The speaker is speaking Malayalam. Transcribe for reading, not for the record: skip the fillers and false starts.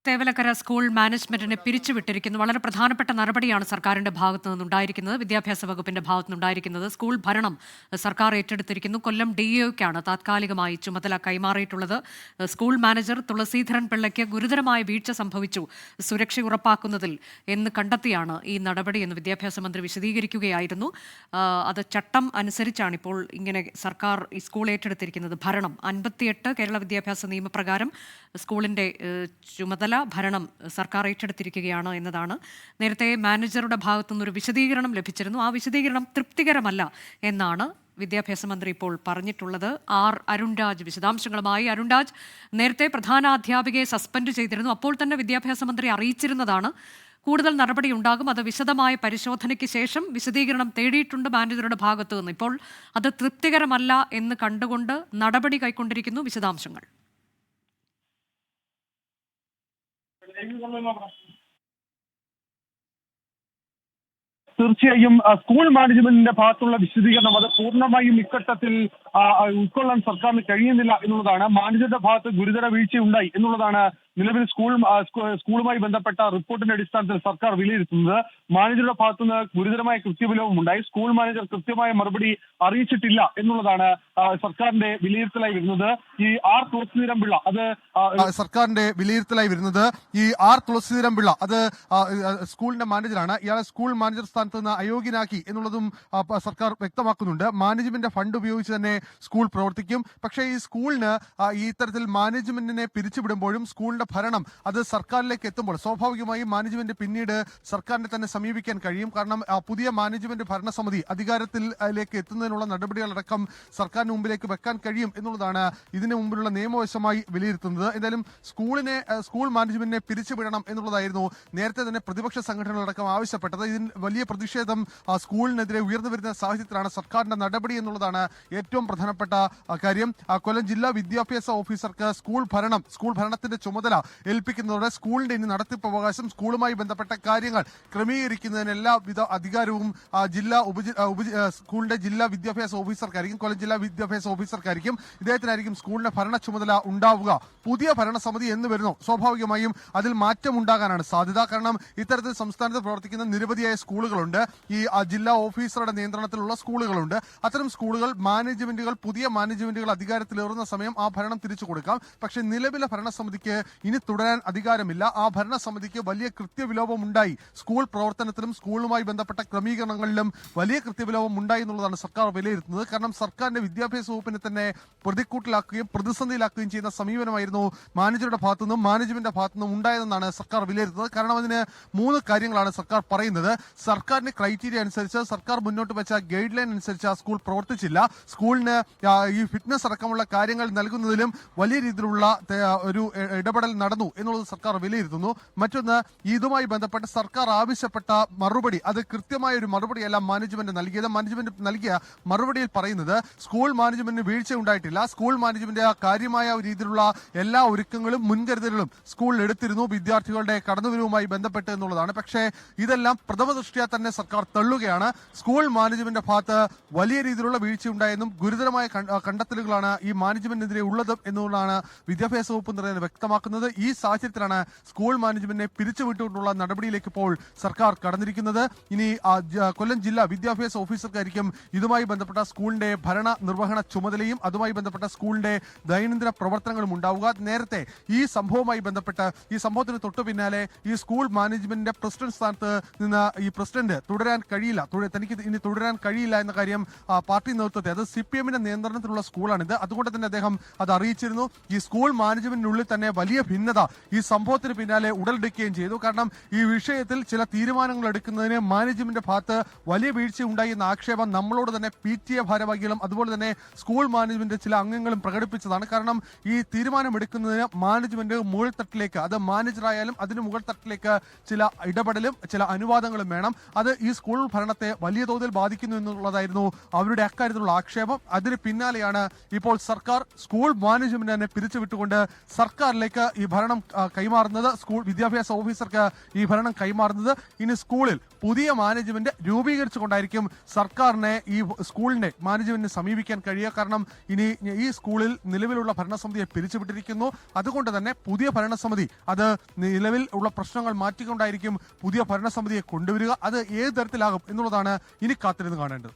തേവലക്കര സ്കൂൾ മാനേജ്മെന്റിനെ പിരിച്ചുവിട്ടിരിക്കുന്നു. വളരെ പ്രധാനപ്പെട്ട നടപടിയാണ് സർക്കാരിന്റെ ഭാഗത്തു നിന്നുണ്ടായിരിക്കുന്നത്, വിദ്യാഭ്യാസ വകുപ്പിന്റെ ഭാഗത്തു നിന്നുണ്ടായിരിക്കുന്നത്. സ്കൂൾ ഭരണം സർക്കാർ ഏറ്റെടുത്തിരിക്കുന്നു. കൊല്ലം DEOയ്ക്കാണ് താത്കാലികമായി ചുമതല കൈമാറിയിട്ടുള്ളത്. സ്കൂൾ മാനേജർ തുളസീധരൻ പിള്ളയ്ക്ക് ഗുരുതരമായ വീഴ്ച സംഭവിച്ചു സുരക്ഷ ഉറപ്പാക്കുന്നതിൽ എന്ന് കണ്ടെത്തിയാണ് ഈ നടപടി എന്ന് വിദ്യാഭ്യാസ മന്ത്രി വിശദീകരിക്കുകയായിരുന്നു. അത് ചട്ടം അനുസരിച്ചാണ് ഇപ്പോൾ ഇങ്ങനെ സർക്കാർ ഈ സ്കൂൾ ഏറ്റെടുത്തിരിക്കുന്നത്. ഭരണം 58 കേരള വിദ്യാഭ്യാസ നിയമപ്രകാരം സ്കൂളിന്റെ ചുമതല ഭരണം സർക്കാർ ഏറ്റെടുത്തിരിക്കുകയാണ് എന്നതാണ്. നേരത്തെ മാനേജറുടെ ഭാഗത്തുനിന്നൊരു വിശദീകരണം ലഭിച്ചിരുന്നു. ആ വിശദീകരണം തൃപ്തികരമല്ല എന്നാണ് വിദ്യാഭ്യാസ മന്ത്രി ഇപ്പോൾ പറഞ്ഞിട്ടുള്ളത്. അരുൺരാജ് വിശദാംശങ്ങളുമായി. അരുൺരാജ്, നേരത്തെ പ്രധാനാധ്യാപികയെ സസ്പെൻഡ് ചെയ്തിരുന്നു. അപ്പോൾ തന്നെ വിദ്യാഭ്യാസ മന്ത്രി അറിയിച്ചിരുന്നതാണ് കൂടുതൽ നടപടി ഉണ്ടാകും, അത് വിശദമായ പരിശോധനയ്ക്ക് ശേഷം വിശദീകരണം തേടിയിട്ടുണ്ട് മാനേജറുടെ ഭാഗത്തു നിന്ന്. ഇപ്പോൾ അത് തൃപ്തികരമല്ല എന്ന് കണ്ടുകൊണ്ട് നടപടി കൈക്കൊണ്ടിരിക്കുന്നു. വിശദാംശങ്ങൾ. തീർച്ചയായും സ്കൂൾ മാനേജ്മെന്റിന്റെ ഭാഗത്തുള്ള വിശദീകരണം അത് പൂർണ്ണമായും ഇക്കട്ടത്തിൽ ഉൾക്കൊള്ളാൻ സർക്കാരിന് കഴിയുന്നില്ല എന്നുള്ളതാണ്. മാനേജറുടെ ഭാഗത്ത് ഗുരുതര വീഴ്ചയുണ്ടായി എന്നുള്ളതാണ് നിലവിൽ സ്കൂളുമായി ബന്ധപ്പെട്ട റിപ്പോർട്ടിന്റെ അടിസ്ഥാനത്തിൽ സർക്കാർ വിലയിരുത്തുന്നത്. മാനേജറുടെ ഭാഗത്തുനിന്ന് ഗുരുതരമായ കൃത്യവിലോപം ഉണ്ടായി. സ്കൂൾ മാനേജർ കൃത്യമായ മറുപടി അറിയിച്ചിട്ടില്ല എന്നുള്ളതാണ് സർക്കാരിന്റെ വിലയിരുത്തലായി വരുന്നത്. ഈ തുളസീധരൻ പിള്ള അത് സർക്കാരിന്റെ വിലയിരുത്തലായി വരുന്നത് തുളസീധരൻ പിള്ള അത് സ്കൂളിന്റെ മാനേജറാണ്. ഇയാളെ സ്കൂൾ മാനേജർ സ്ഥാനത്ത് നിന്ന് അയോഗ്യനാക്കി എന്നുള്ളതും സർക്കാർ വ്യക്തമാക്കുന്നുണ്ട്. മാനേജ്മെന്റ് ഫണ്ട് ഉപയോഗിച്ച് തന്നെ സ്കൂൾ പ്രവർത്തിക്കും. പക്ഷേ ഈ സ്കൂളിന് ഈ ഇത്തരത്തിൽ മാനേജ്മെന്റിനെ പിരിച്ചുവിടുമ്പോഴും സ്കൂളിന്റെ ഭരണം അത് സർക്കാരിലേക്ക് എത്തുമ്പോൾ സ്വാഭാവികമായും മാനേജ്മെന്റ് പിന്നീട് സർക്കാരിനെ തന്നെ സമീപിക്കാൻ കഴിയും. കാരണം പുതിയ മാനേജ്മെന്റ് ഭരണസമിതി അധികാരത്തിലേക്ക് എത്തുന്നതിനുള്ള നടപടികളടക്കം സർക്കാരിന് മുമ്പിലേക്ക് വെക്കാൻ കഴിയും എന്നുള്ളതാണ് ഇതിനു മുമ്പിലുള്ള നിയമവശമായി വിലയിരുത്തുന്നത്. എന്തായാലും സ്കൂൾ മാനേജ്മെന്റിനെ പിരിച്ചുവിടണം എന്നുള്ളതായിരുന്നു നേരത്തെ തന്നെ പ്രതിപക്ഷ സംഘടനകളടക്കം ആവശ്യപ്പെട്ടത്. ഇതിന് വലിയ പ്രതിഷേധം സ്കൂളിനെതിരെ ഉയർന്നു വരുന്ന സാഹചര്യത്തിലാണ് സർക്കാരിന്റെ നടപടി എന്നുള്ളതാണ് ഏറ്റവും പ്രധാനപ്പെട്ട കാര്യം. കൊല്ലം ജില്ലാ വിദ്യാഭ്യാസ ഓഫീസർക്ക് സ്കൂൾ ഭരണത്തിന്റെ ചുമതല ഏൽപ്പിക്കുന്നതോടെ സ്കൂളിന്റെ ഇനി നടത്തിപ്പ് അവകാശം, സ്കൂളുമായി ബന്ധപ്പെട്ട കാര്യങ്ങൾ ക്രമീകരിക്കുന്നതിന് എല്ലാവിധ അധികാരവും സ്കൂളിന്റെ ജില്ലാ വിദ്യാഭ്യാസ ഓഫീസർക്കായിരിക്കും. കൊല്ലം ജില്ലാ വിദ്യാഭ്യാസ ഓഫീസർക്കായിരിക്കും. ഇദ്ദേഹത്തിനായിരിക്കും സ്കൂളിന്റെ ഭരണ ചുമതല ഉണ്ടാവുക. പുതിയ ഭരണസമിതി എന്ന് വരുന്നു, സ്വാഭാവികമായും അതിൽ മാറ്റം ഉണ്ടാകാനാണ് സാധ്യത. കാരണം ഇത്തരത്തിൽ സംസ്ഥാനത്ത് പ്രവർത്തിക്കുന്ന നിരവധിയായ സ്കൂളുകളുണ്ട്. ഈ ജില്ലാ ഓഫീസറുടെ നിയന്ത്രണത്തിലുള്ള സ്കൂളുകളുണ്ട്. അത്തരം സ്കൂളുകൾ പുതിയ മാനേജ്മെന്റുകൾ അധികാരത്തിലേറുന്ന സമയം ആ ഭരണം തിരിച്ചു കൊടുക്കാം. പക്ഷേ നിലവിലെ ഭരണസമിതിക്ക് ഇനി തുടരാൻ അധികാരമില്ല. ആ ഭരണസമിതിക്ക് വലിയ കൃത്യവിലോപം ഉണ്ടായി. സ്കൂൾ പ്രവർത്തനത്തിലും സ്കൂളുമായി ബന്ധപ്പെട്ട ക്രമീകരണങ്ങളിലും വലിയ കൃത്യവിലോപം ഉണ്ടായി എന്നുള്ളതാണ് സർക്കാർ വിലയിരുത്തുന്നത്. കാരണം സർക്കാരിന്റെ വിദ്യാഭ്യാസ വകുപ്പിനെ തന്നെ പ്രതിക്കൂട്ടിലാക്കുകയും പ്രതിസന്ധിയിലാക്കുകയും ചെയ്യുന്ന സമീപനമായിരുന്നു മാനേജറുടെ ഭാഗത്തുനിന്നും മാനേജ്മെന്റിന്റെ ഭാഗത്തുനിന്നും ഉണ്ടായതെന്നാണ് സർക്കാർ വിലയിരുത്തുന്നത്. കാരണം അതിന് 3 കാര്യങ്ങളാണ് സർക്കാർ പറയുന്നത്. സർക്കാരിന്റെ ക്രൈറ്റീരിയ അനുസരിച്ച്, സർക്കാർ മുന്നോട്ട് വെച്ച ഗൈഡ് ലൈൻ അനുസരിച്ച് ആ സ്കൂൾ പ്രവർത്തിച്ചില്ല. സ്കൂളിന് ഈ ഫിറ്റ്നസ് അടക്കമുള്ള കാര്യങ്ങൾ നൽകുന്നതിലും വലിയ രീതിയിലുള്ള ഒരു ഇടപെടൽ നടന്നു എന്നുള്ളത് സർക്കാർ വിലയിരുത്തുന്നു. മറ്റൊന്ന്, ഇതുമായി ബന്ധപ്പെട്ട് സർക്കാർ ആവശ്യപ്പെട്ട മറുപടി അത് കൃത്യമായ ഒരു മറുപടിയല്ല മാനേജ്മെന്റ് നൽകിയത്. മാനേജ്മെന്റ് നൽകിയ മറുപടിയിൽ പറയുന്നത് സ്കൂൾ മാനേജ്മെന്റിന് വീഴ്ച ഉണ്ടായിട്ടില്ല. സ്കൂൾ മാനേജ്മെന്റ് കാര്യമായ രീതിയിലുള്ള എല്ലാ ഒരുക്കങ്ങളും മുൻകരുതലുകളും സ്കൂളിൽ എടുത്തിരുന്നു വിദ്യാർത്ഥികളുടെ കടന്നുവരവുമായി ബന്ധപ്പെട്ട് എന്നുള്ളതാണ്. പക്ഷേ ഇതെല്ലാം പ്രഥമ ദൃഷ്ട്യാ തന്നെ സർക്കാർ തള്ളുകയാണ്. സ്കൂൾ മാനേജ്മെന്റിന്റെ ഭാഗത്ത് വലിയ രീതിയിലുള്ള വീഴ്ചയുണ്ടായെന്നും ഗുരുതരമായ കണ്ടെത്തലുകളാണ് ഈ മാനേജ്മെന്റിനെതിരെ ഉള്ളത് എന്നുള്ളതാണ് വിദ്യാഭ്യാസ വകുപ്പ് വ്യക്തമാക്കുന്നത്. ഈ സാഹചര്യത്തിലാണ് സ്കൂൾ മാനേജ്മെന്റിനെ പിരിച്ചുവിട്ടുകൊണ്ടുള്ള നടപടിയിലേക്ക് ഇപ്പോൾ സർക്കാർ കടന്നിരിക്കുന്നത്. ഇനി കൊല്ലം ജില്ലാ വിദ്യാഭ്യാസ ഓഫീസർക്കായിരിക്കും ഇതുമായി ബന്ധപ്പെട്ട സ്കൂളിന്റെ ഭരണ നിർവഹണ ചുമതലയും അതുമായി ബന്ധപ്പെട്ട സ്കൂളിന്റെ ദൈനംദിന പ്രവർത്തനങ്ങളും ഉണ്ടാവുക. നേരത്തെ ഈ സംഭവത്തിന് തൊട്ടു പിന്നാലെ ഈ സ്കൂൾ മാനേജ്മെന്റിന്റെ പ്രസിഡന്റ് സ്ഥാനത്ത് നിന്ന് ഈ പ്രസിഡന്റ് തനിക്ക് ഇനി തുടരാൻ കഴിയില്ല എന്ന കാര്യം പാർട്ടി നേതൃത്വത്തെ, അത് CPM-ന്റെ നിയന്ത്രണത്തിലുള്ള സ്കൂളാണിത്, അതുകൊണ്ട് തന്നെ അദ്ദേഹം അത് അറിയിച്ചിരുന്നു. ഈ സ്കൂൾ മാനേജ്മെന്റിനുള്ളിൽ തന്നെ വലിയ ഭിന്നത ഈ സംഭവത്തിന് പിന്നാലെ ഉടലെടുക്കുകയും ചെയ്തു. കാരണം ഈ വിഷയത്തിൽ ചില തീരുമാനങ്ങൾ എടുക്കുന്നതിന് മാനേജ്മെന്റിന്റെ ഭാഗത്ത് വലിയ വീഴ്ച ഉണ്ടായി എന്ന ആക്ഷേപം നമ്മളോട് തന്നെ PTA ഭാരവാഹികളും അതുപോലെ തന്നെ സ്കൂൾ മാനേജ്മെന്റ് ചില അംഗങ്ങളും പ്രകടിപ്പിച്ചതാണ്. കാരണം ഈ തീരുമാനമെടുക്കുന്നതിന് മാനേജ്മെന്റ് മുകൾത്തട്ടിലേക്ക്, അത് മാനേജറായാലും അതിന് മുകൾത്തട്ടിലേക്ക് ചില ഇടപെടലും ചില അനുവാദങ്ങളും വേണം. അത് ഈ സ്കൂൾ ഭരണത്തെ വലിയ തോതിൽ ബാധിക്കുന്നു എന്നുള്ളതായിരുന്നു അവരുടെ അക്കാര്യത്തിലുള്ള ആക്ഷേപം. അതിന് പിന്നാലെയാണ് ഇപ്പോൾ സർക്കാർ സ്കൂൾ മാനേജ്മെന്റ് തന്നെ പിരിച്ചുവിട്ടുകൊണ്ട് സർക്കാരിലേക്ക് ഈ ഈ ഭരണം കൈമാറുന്നത്, സ്കൂൾ വിദ്യാഭ്യാസ ഓഫീസർക്ക് ഈ ഭരണം കൈമാറുന്നത്. ഇനി സ്കൂളിൽ പുതിയ മാനേജ്മെന്റ് രൂപീകരിച്ചുകൊണ്ടായിരിക്കും സർക്കാരിനെ ഈ സ്കൂളിന്റെ മാനേജ്മെന്റിനെ സമീപിക്കാൻ കഴിയുക. കാരണം ഇനി ഈ സ്കൂളിൽ നിലവിലുള്ള ഭരണസമിതിയെ പിരിച്ചുവിട്ടിരിക്കുന്നു. അതുകൊണ്ട് തന്നെ പുതിയ ഭരണസമിതി അത് നിലവിൽ ഉള്ള പ്രശ്നങ്ങൾ മാറ്റിക്കൊണ്ടായിരിക്കും പുതിയ ഭരണസമിതിയെ കൊണ്ടുവരിക. അത് ഏത് തരത്തിലാകും എന്നുള്ളതാണ് ഇനി കാത്തിരുന്ന് കാണേണ്ടത്.